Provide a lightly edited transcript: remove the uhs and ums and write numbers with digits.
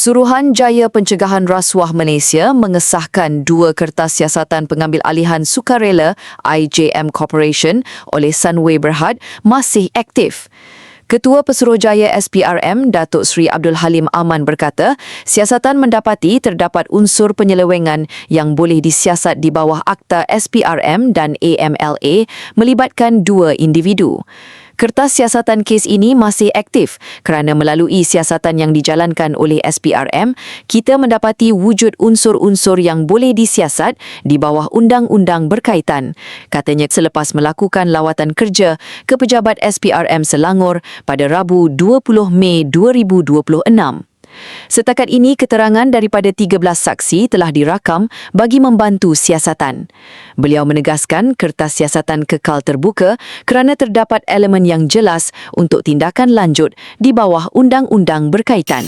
Suruhanjaya Pencegahan Rasuah Malaysia mengesahkan 2 kertas siasatan pengambil alihan sukarela IJM Corporation oleh Sunway Berhad masih aktif. Ketua Pesuruhjaya SPRM, Datuk Seri Abdul Halim Aman berkata, siasatan mendapati terdapat unsur penyelewengan yang boleh disiasat di bawah Akta SPRM dan AMLA melibatkan 2 individu. Kertas siasatan kes ini masih aktif kerana melalui siasatan yang dijalankan oleh SPRM, kita mendapati wujud unsur-unsur yang boleh disiasat di bawah undang-undang berkaitan. Katanya selepas melakukan lawatan kerja ke pejabat SPRM Selangor pada Rabu 20 Mei 2026. Setakat ini, keterangan daripada 13 saksi telah dirakam bagi membantu siasatan. Beliau menegaskan kertas siasatan kekal terbuka kerana terdapat elemen yang jelas untuk tindakan lanjut di bawah undang-undang berkaitan.